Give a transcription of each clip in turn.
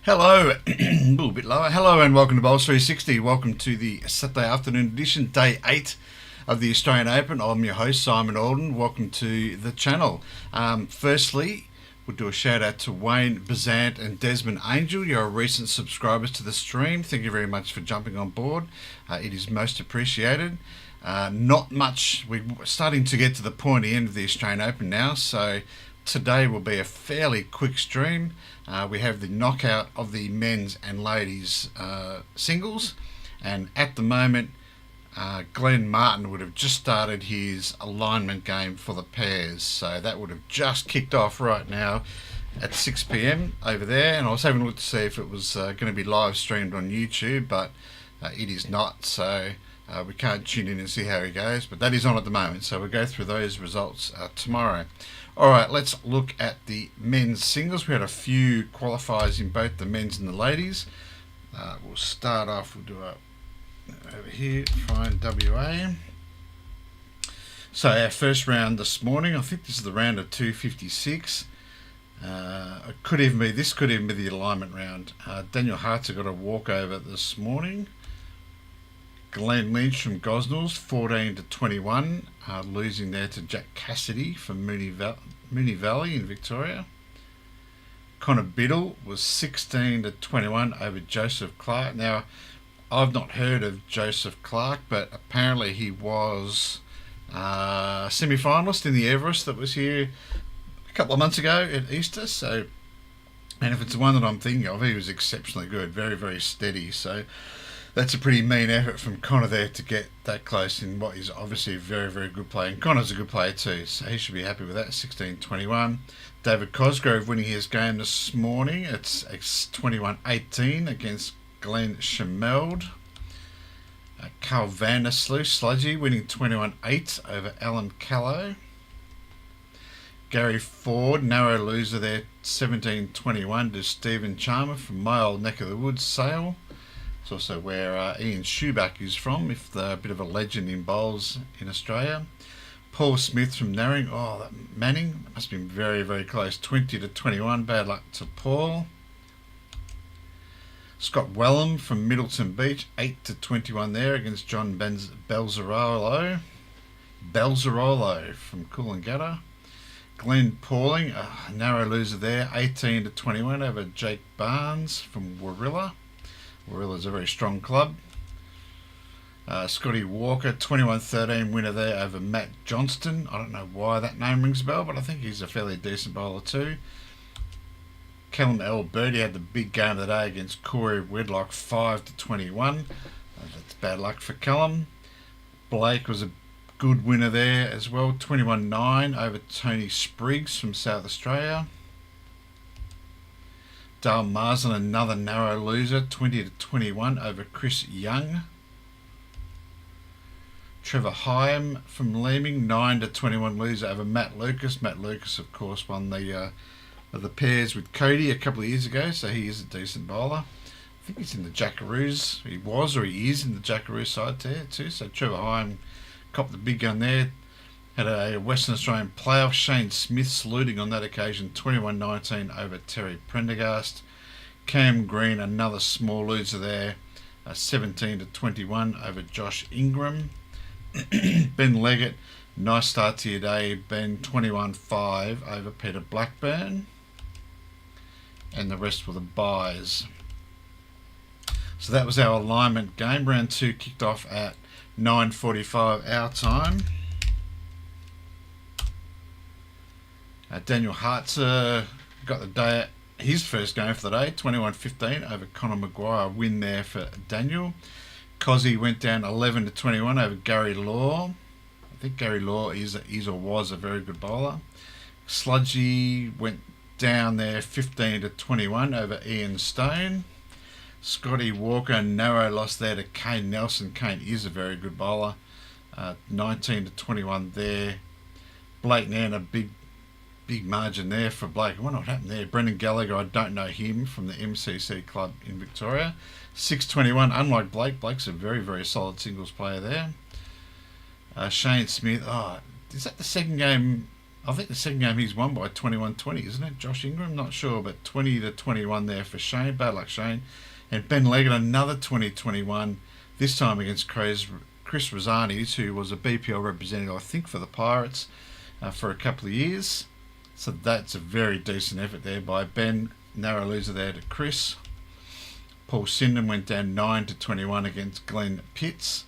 Hello, a little bit lower. Hello and welcome to Bowls 360. Welcome to the Saturday afternoon edition, day 8 of the Australian Open. I'm your host, Simon Alden. Welcome to the channel. Firstly, we'll do a shout out to Wayne Bazant and Desmond Angel. You're recent subscribers to the stream. Thank you very much for jumping on board. It is most appreciated. Not much. We're starting to get to the pointy end of the Australian Open now, so today will be a fairly quick stream. We have the knockout of the men's and ladies singles, and at the moment Glenn Martin would have just started his alignment game for the pairs, so that would have just kicked off right now at 6 p.m. over there. And I was having a look to see if it was going to be live streamed on YouTube, but it is not, so we can't tune in and see how he goes, but that is on at the moment, so we'll go through those results tomorrow. Alright, let's look at the men's singles. We had a few qualifiers in both the men's and the ladies. We'll start off, we'll do over here, find WA. So our first round this morning, I think this is the round of 256. This could even be the alignment round. Daniel Hartzer got a walkover this morning. Glenn Lynch from Gosnells, 14-21, losing there to Jack Cassidy from Moonee Valley in Victoria. Connor Biddle was 16-21 over Joseph Clark. Now, I've not heard of Joseph Clark, but apparently he was a semi-finalist in the Everest that was here a couple of months ago at Easter. So, and if it's the one that I'm thinking of, he was exceptionally good, very, very steady. So that's a pretty mean effort from Connor there to get that close in what is obviously a very, very good play. And Connor's a good player too, so he should be happy with that, 16-21. David Cosgrove winning his game this morning. It's 21-18 against Glenn Schmeld. Carl Vandersloot, Sludgy, winning 21-8 over Alan Callow. Gary Ford, narrow loser there, 17-21 to Stephen Charmer from my old neck of the woods, Sale. It's also where Ian Schuback is from, if they're a bit of a legend in bowls in Australia. Paul Smith from Narring, that Manning, must have been very, very close, 20-21, bad luck to Paul. Scott Wellham from Middleton Beach, 8-21 there against John Belzarolo from Coolangatta. Glenn Pauling, a narrow loser there, 18-21 over Jake Barnes from Warilla. Warilla's a very strong club. Scotty Walker, 21-13 winner there over Matt Johnston. I don't know why that name rings a bell, but I think he's a fairly decent bowler too. Callum Alberti had the big game of the day against Corey Wedlock, 5-21. That's bad luck for Callum. Blake was a good winner there as well, 21-9 over Tony Spriggs from South Australia. Dale Marsden, another narrow loser, 20-21 over Chris Young. Trevor Hyam from Leeming, 9-21 loser over Matt Lucas. Matt Lucas, of course, won the pairs with Cody a couple of years ago, so he is a decent bowler. I think he's in the Jackaroos. He was, or he is in the Jackaroo side there too. So Trevor Hyam copped the big gun there. Had a Western Australian playoff. Shane Smith saluting on that occasion, 21-19 over Terry Prendergast. Cam Green, another small loser there, 17-21 over Josh Ingram. Ben Leggett, nice start to your day, Ben, 21-5 over Peter Blackburn. And the rest were the buys. So that was our alignment game. Round 2 kicked off at 9:45 our time. Daniel Hartzer got the day, his first game for the day, 21-15 over Conor Maguire, win there for Daniel. Cozzy went down 11-21 over Gary Law. I think Gary Law is or was a very good bowler. Sludgy went down there 15-21 over Ian Stone. Scotty Walker, narrow loss there to Kane Nelson. Kane is a very good bowler, 19-21 there. Blake Nairn, a big margin there for Blake. I wonder what happened there. Brendan Gallagher, I don't know him, from the MCC club in Victoria. 6-21, unlike Blake. Blake's a very, very solid singles player there. Shane Smith, is that the second game I think the second game he's won by 21-20, isn't it? Josh Ingram, not sure, but 20-21 there for Shane. Bad luck, Shane. And Ben Leggett, another 20-21, this time against Chris Rosanis, who was a BPL representative, I think, for the Pirates for a couple of years. So that's a very decent effort there by Ben. Narrow loser there to Chris. Paul Sinden went down 9-21 against Glenn Pitts.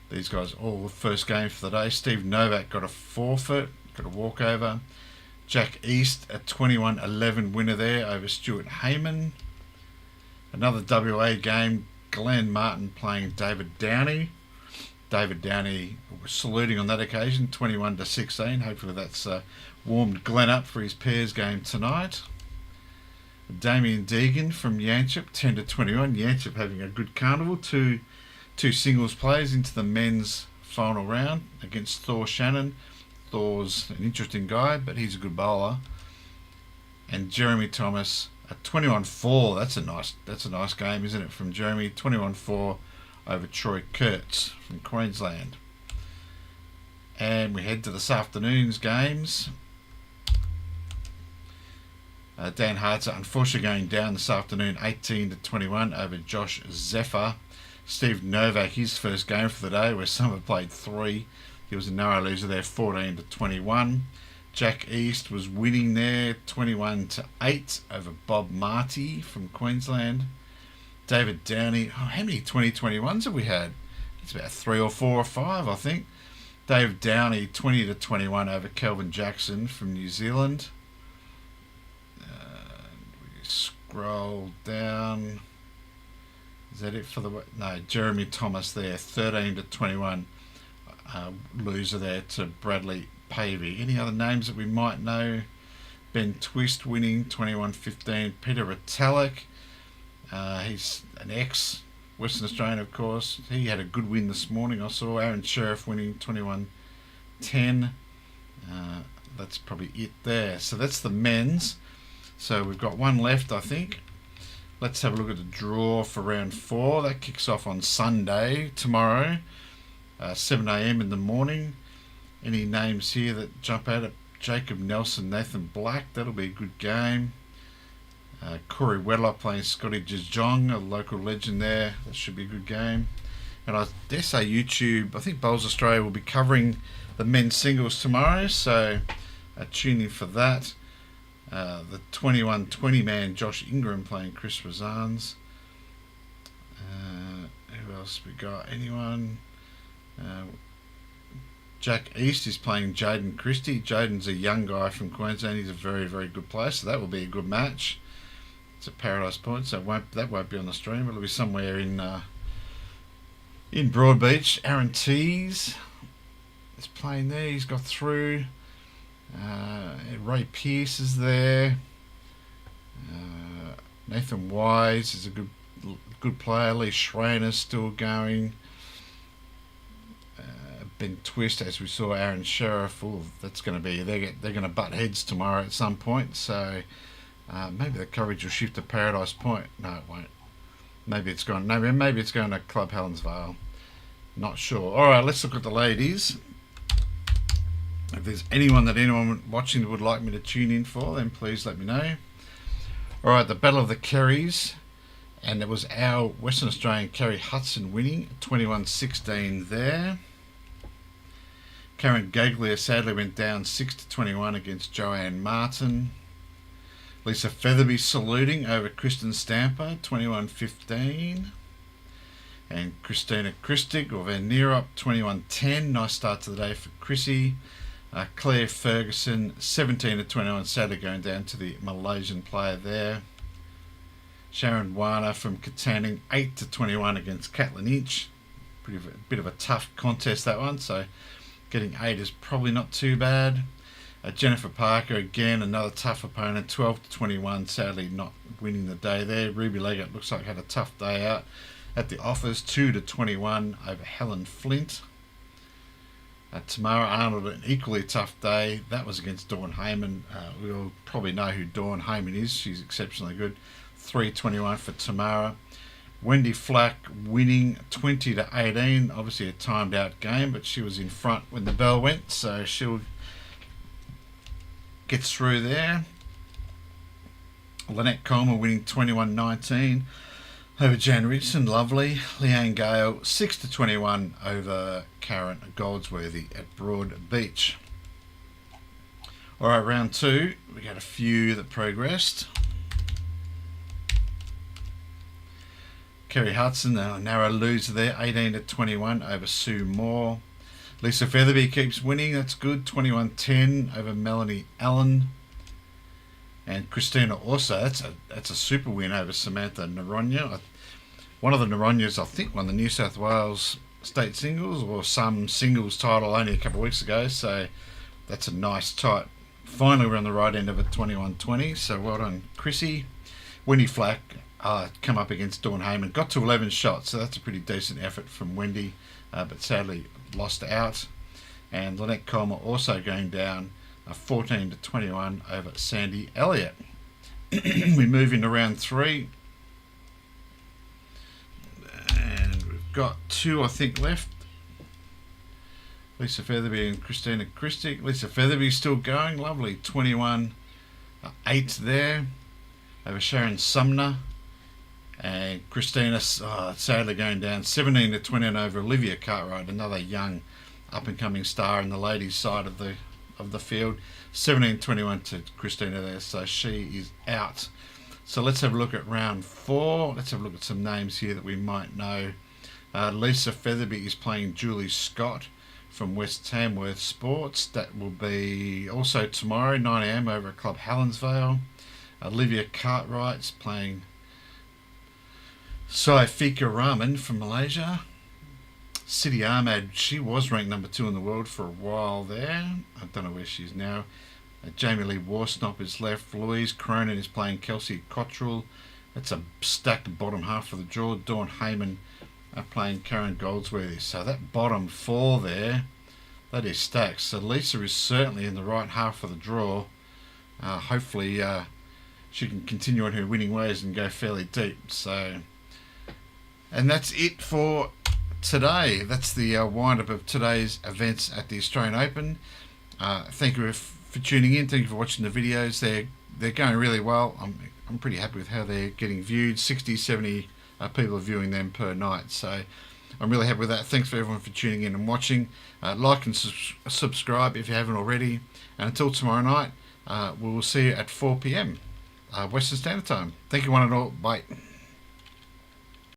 These guys all first game for the day. Steve Novak got a forfeit, got a walkover. Jack East, a 21-11 winner there over Stuart Heyman. Another WA game, Glenn Martin playing David Downey. David Downey was saluting on that occasion, 21-16. Hopefully that's warmed Glenn up for his pairs game tonight. Damien Deegan from Yanchep, 10-21. Yanchep having a good carnival. Two singles players into the men's final round against Thor Shannon. Thor's an interesting guy, but he's a good bowler. And Jeremy Thomas, a 21-4. That's a nice game, isn't it, from Jeremy? 21-4 over Troy Kurtz from Queensland. And we head to this afternoon's games. Dan Hartzer unfortunately going down this afternoon, 18-21 over Josh Zephyr. Steve Novak, his first game for the day, where Summer played 3. He was a narrow loser there, 14-21. Jack East was winning there, 21-8 over Bob Marty from Queensland. David Downey, how many 2021s have we had? It's about 3 or 4 or 5, I think. Dave Downey, 20-21 over Kelvin Jackson from New Zealand. We scroll down. Is that it for the... No, Jeremy Thomas there, 13-21 loser there to Bradley Pavey. Any other names that we might know? Ben Twist winning, 21-15. Peter Retallick, he's an ex-Western Australian, of course. He had a good win this morning, I saw. Aaron Sheriff winning, 21-10. That's probably it there. So that's the men's. So we've got one left, I think. Let's have a look at the draw for round 4. That kicks off on Sunday, tomorrow, 7 a.m. in the morning. Any names here that jump out at Jacob Nelson, Nathan Black? That'll be a good game. Corey Wedlock playing Scotty Jejong, a local legend there. That should be a good game. And I dare say YouTube, I think Bowls Australia will be covering the men's singles tomorrow, so tune in for that. The 21-20 man Josh Ingram playing Chris Razans. Who else we got? Anyone? Jack East is playing Jaden Christie. Jaden's a young guy from Queensland. He's a very, very good player, so that will be a good match. It's at Paradise Point, so that won't be on the stream. It'll be somewhere in Broadbeach. Aaron Tees is playing there. He's got through. Ray Pearce is there. Nathan Wise is a good player. Lee Schreiner's still going. Ben Twist, as we saw. Aaron Sheriff. Oh, that's going to be... They're going to butt heads tomorrow at some point. So maybe the coverage will shift to Paradise Point. No, it won't. Maybe it's going. No, maybe it's going to Club Helensvale. Not sure. All right, let's look at the ladies. If there's anyone watching that would like me to tune in for, then please let me know. All right, the Battle of the Kerrys, and it was our Western Australian Kerry Hudson winning, 21-16 there. Karen Gaglia sadly went down 6-21 against Joanne Martin. Lisa Featherby saluting over Kristen Stamper, 21-15. And Christina Christic or Van Neerop, 21-10. Nice start to the day for Chrissy. Claire Ferguson, 17-21, sadly going down to the Malaysian player there. Sharon Warner from Katanning, 8-21 against Caitlin Inch. Bit of a tough contest, that one, so getting 8 is probably not too bad. Jennifer Parker, again, another tough opponent, 12-21, sadly not winning the day there. Ruby Leggett looks like had a tough day out at the office, 2-21 over Helen Flint. Tamara Arnold, an equally tough day. That was against Dawn Heyman. We all probably know who Dawn Heyman is. She's exceptionally good. 3-21 for Tamara. Wendy Flack winning 20-18. Obviously a timed out game, but she was in front when the bell went, so she'll gets through there. Lynette Coleman winning 21-19 over Jan Richardson, lovely. Leanne Gale 6-21 over Karen Goldsworthy at Broad Beach. Alright, round 2, we got a few that progressed. Kerry Hudson, a narrow loser there, 18-21 over Sue Moore. Lisa Featherby keeps winning, that's good, 21-10 over Melanie Allen. And Christina also, that's a super win over Samantha Noronha. One of the Noronyas, I think, won the New South Wales State Singles or some singles title only a couple of weeks ago. So that's a nice tight. Finally, we're on the right end of it, 21-20. So well done, Chrissy. Wendy Flack come up against Dawn Heyman. Got to 11 shots, so that's a pretty decent effort from Wendy, but sadly lost out. And Lynette Coleman also going down 14-21 over Sandy Elliott. We move into round 3. And we've got 2, I think, left. Lisa Featherby and Christina Christie. Lisa Featherby still going, lovely, 21-8 there over Sharon Sumner. And Christina sadly going down 17-20 over Olivia Cartwright, another young up-and-coming star in the ladies' side of the field. 17-21 to Christina there, so she is out. So let's have a look at round 4. Let's have a look at some names here that we might know. Lisa Featherby is playing Julie Scott from West Tamworth Sports. That will be also tomorrow, 9 AM over at Club Helensvale. Olivia Cartwright's playing Saifika Rahman from Malaysia. Sidi Ahmed, she was ranked number 2 in the world for a while there. I don't know where she is now. Jamie Lee Warsnop is left. Louise Cronin is playing Kelsey Cottrell. That's a stacked bottom half of the draw. Dawn Heyman playing Karen Goldsworthy. So that bottom 4 there, that is stacked. So Lisa is certainly in the right half of the draw. Hopefully she can continue on her winning ways and go fairly deep. So, and that's it for today. That's the wind-up of today's events at the Australian Open. Thank you for tuning in. Thank you for watching the videos. They're going really well. I'm pretty happy with how they're getting viewed. 60, 70 people are viewing them per night. So I'm really happy with that. Thanks for everyone for tuning in and watching. Like and subscribe if you haven't already. And until tomorrow night, we will see you at 4 PM Western Standard Time. Thank you one and all. Bye.